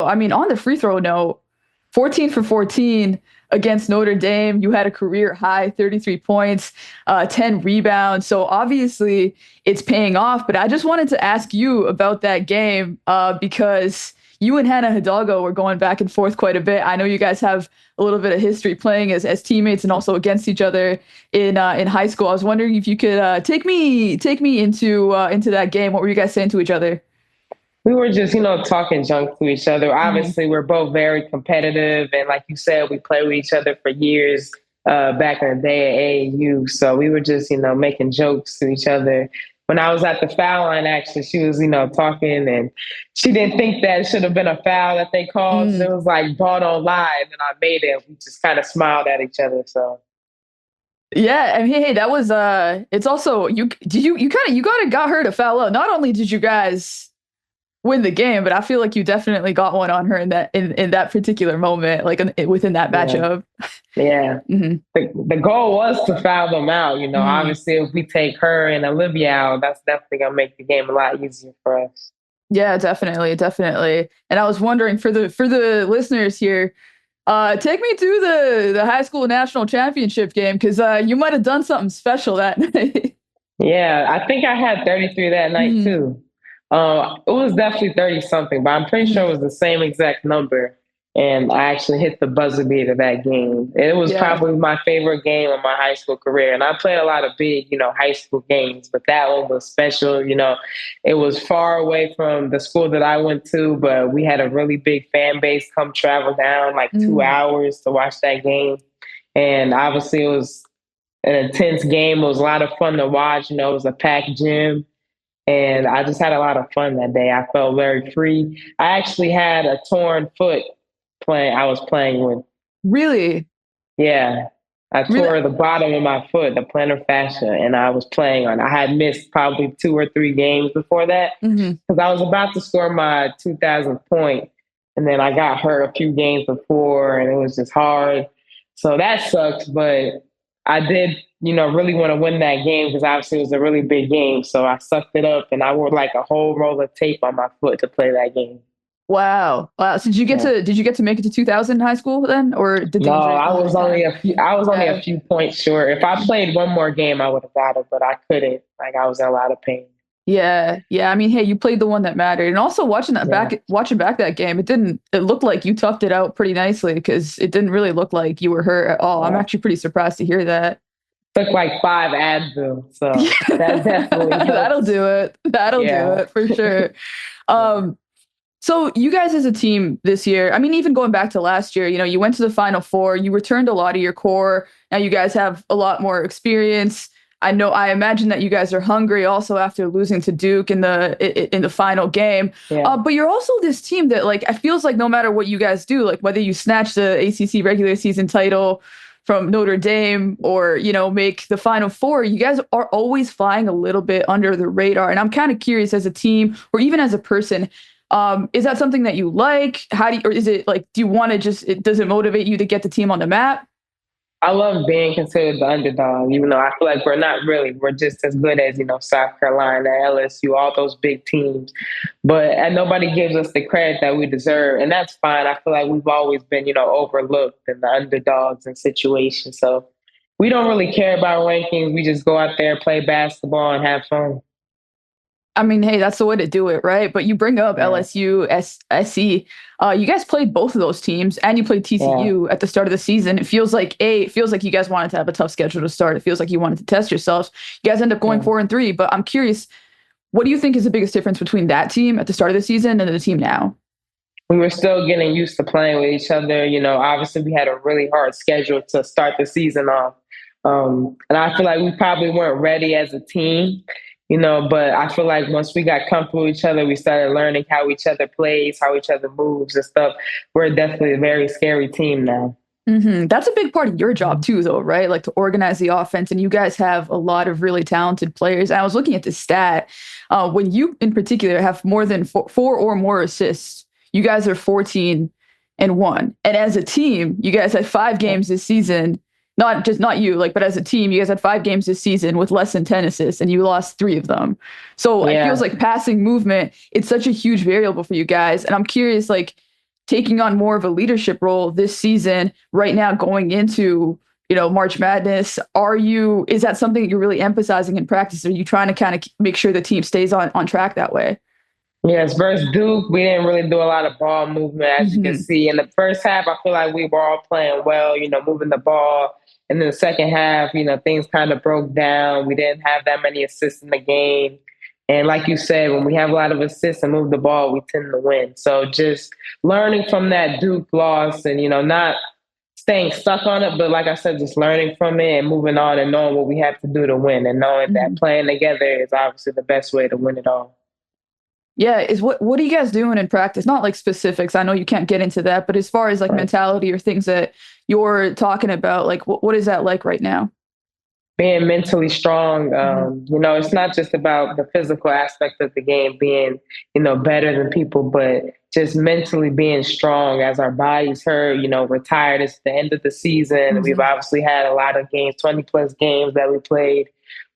I mean, on the free throw note, 14 for 14 against Notre Dame. You had a career high 33 points, 10 rebounds. So obviously it's paying off. But I just wanted to ask you about that game because you and Hannah Hidalgo were going back and forth quite a bit. I know you guys have a little bit of history playing as teammates and also against each other in high school. I was wondering if you could take me into that game. What were you guys saying to each other? We were just, talking junk to each other. Obviously, we're both very competitive. And like you said, we played with each other for years back in the day at AAU. So we were just, making jokes to each other. When I was at the foul line, actually, she was, talking and she didn't think that it should have been a foul that they called. So Mm. it was like ball don't lie. And then I made it. We just kind of smiled at each other. So Yeah, and hey, that was it's also you got her to foul out. Not only did you guys win the game, but I feel like you definitely got one on her in that particular moment, like within that yeah. matchup. Yeah. Hmm. The goal was to foul them out. Hmm. Obviously, if we take her and Olivia out, that's definitely going to make the game a lot easier for us. Yeah, definitely, definitely. And I was wondering for the listeners here, take me to the high school national championship game because you might have done something special that night. Yeah, I think I had 33 that night Hmm. too. It was definitely 30 something, but I'm pretty sure Hmm. it was the same exact number. And I actually hit the buzzer beater that game. It was Yeah. probably my favorite game of my high school career. And I played a lot of big, high school games, but that one was special. It was far away from the school that I went to, but we had a really big fan base come travel down like two Mm. hours to watch that game. And obviously, it was an intense game. It was a lot of fun to watch. It was a packed gym. And I just had a lot of fun that day. I felt very free. I actually had a torn foot playing. I was playing with. Really, Yeah. I really. tore the bottom of my foot, the plantar fascia, and I was playing on. I had missed probably 2 or 3 games before that Hmm. because I was about to score my 2,000th point, and then I got hurt a few games before, and it was just hard. So that sucks, but I did, really want to win that game because obviously it was a really big game. So I sucked it up, and I wore like a whole roll of tape on my foot to play that game. Wow. Wow. So Yeah. did you get to make it to 2000 in high school then, or did No, the injury I come was late? only a few. I was only a Yeah. few points short. If I played one more game, I would have got it, but I couldn't. Like I was in a lot of pain. Yeah, yeah. I mean, hey, you played the one that mattered, and also Yeah, watching back that game, it looked like you toughed it out pretty nicely because it didn't really look like you were hurt at all. I'm yeah. actually pretty surprised to hear that. Took like 5 Advil, so that Yeah, definitely that'll helps. do it. That'll do Yeah, it for sure. yeah, Um, so you guys as a team this year, I mean, even going back to last year, you went to the Final Four, you returned a lot of your core. Now you guys have a lot more experience. I imagine that you guys are hungry also after losing to Duke in the final game. yeah, But you're also this team that like it feels like no matter what you guys do, like whether you snatch the ACC regular season title from Notre Dame or make the Final Four, you guys are always flying a little bit under the radar. And I'm kind of curious as a team or even as a person, is that something that you like? Or is it like, do you want to does it motivate you to get the team on the map? I love being considered the underdog, even though I feel like we're not really. We're just as good as, South Carolina, LSU, all those big teams. But and nobody gives us the credit that we deserve. And that's fine. I feel like we've always been, overlooked and the underdogs in situations. So we don't really care about rankings. We just go out there, play basketball, and have fun. I mean, hey, that's the way to do it, right? But you bring up Yeah. LSU, SC. You guys played both of those teams, and you played Yeah. TCU at the start of the season. It feels like you guys wanted to have a tough schedule to start. It feels like you wanted to test yourselves. You guys end up going Yeah. 4-3. But I'm curious, what do you think is the biggest difference between that team at the start of the season and the team now? We were still getting used to playing with each other. Obviously we had a really hard schedule to start the season off. And I feel like we probably weren't ready as a team, but I feel like once we got comfortable with each other, we started learning how each other plays, how each other moves and stuff. We're definitely a very scary team now. That's a big part of your job too, though, right? Like to organize the offense, and you guys have a lot of really talented players. And I was looking at the stat when you, in particular, have more than four or more assists. You guys are 14-1, and as a team, you guys had 5 games this season. Not you, like, but as a team, you guys had 5 games this season with less than 10 assists, and you lost 3 of them. So it feels Yeah. like passing movement, it's such a huge variable for you guys. And I'm curious, like, taking on more of a leadership role this season right now going into, March Madness. Is that something that you're really emphasizing in practice? Are you trying to kind of make sure the team stays on track that way? Yes, versus Duke, we didn't really do a lot of ball movement, as you can Hmm. see. In the first half, I feel like we were all playing well, moving the ball. And then the second half, things kind of broke down. We didn't have that many assists in the game. And like you said, when we have a lot of assists and move the ball, we tend to win. So just learning from that Duke loss and, not staying stuck on it, but like I said, just learning from it and moving on and knowing what we have to do to win and knowing that Hmm. playing together is obviously the best way to win it all. Yeah, is what are you guys doing in practice? Not like specifics. I know you can't get into that, but as far as like Right. mentality or things that you're talking about, like what is that like right now? Being mentally strong. Hmm. It's not just about the physical aspect of the game being, better than people, but just mentally being strong as our bodies hurt. We're tired. It's the end of the season. We've Hmm. obviously had a lot of games, 20 plus games that we played,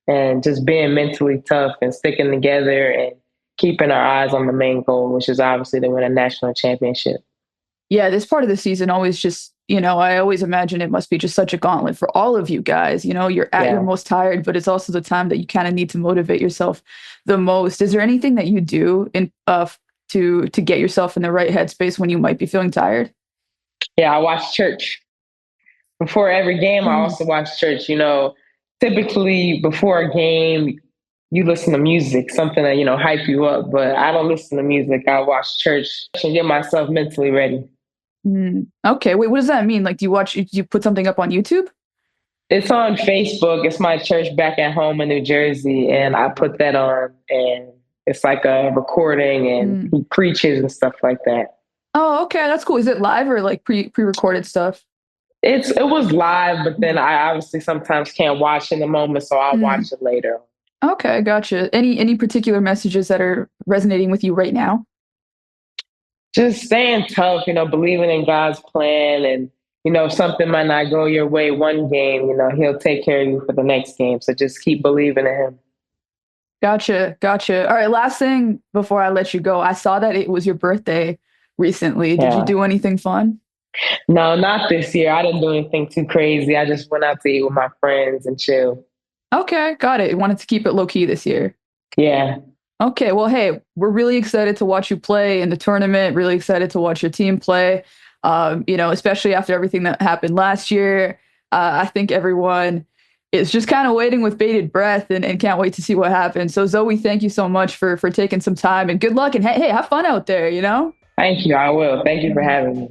and just being mentally tough and sticking together and keeping our eyes on the main goal, which is obviously to win a national championship. Yeah, this part of the season always just, I always imagine it must be just such a gauntlet for all of you guys. You're at your Yeah. most tired, but it's also the time that you kind of need to motivate yourself the most. Is there anything that you do to get yourself in the right headspace when you might be feeling tired? Yeah, I watch church. Before every game, I Mm. also watch church. Typically before a game, you listen to music, something that, hype you up. But I don't listen to music. I watch church and get myself mentally ready. Mm. Okay, wait, what does that mean? Like, do you put something up on YouTube? It's on Facebook. It's my church back at home in New Jersey. And I put that on and it's like a recording and Mm. he preaches and stuff like that. Oh, okay, that's cool. Is it live or like pre-recorded stuff? It was live, but then I obviously sometimes can't watch in the moment, so I'll Mm. watch it later. Okay, gotcha. Any particular messages that are resonating with you right now? Just staying tough, believing in God's plan and, if something might not go your way one game, he'll take care of you for the next game. So just keep believing in him. Gotcha, gotcha. All right, last thing before I let you go. I saw that it was your birthday recently. Did you Yeah. do anything fun? No, not this year. I didn't do anything too crazy. I just went out to eat with my friends and chill. Okay, got it. Wanted to keep it low key this year. Yeah. Okay, well, hey, we're really excited to watch you play in the tournament. Really excited to watch your team play. Especially after everything that happened last year. I think everyone is just kind of waiting with bated breath and can't wait to see what happens. So Zoe, thank you so much for taking some time and good luck and hey, have fun out there. Thank you. I will. Thank you for Mhm. having me.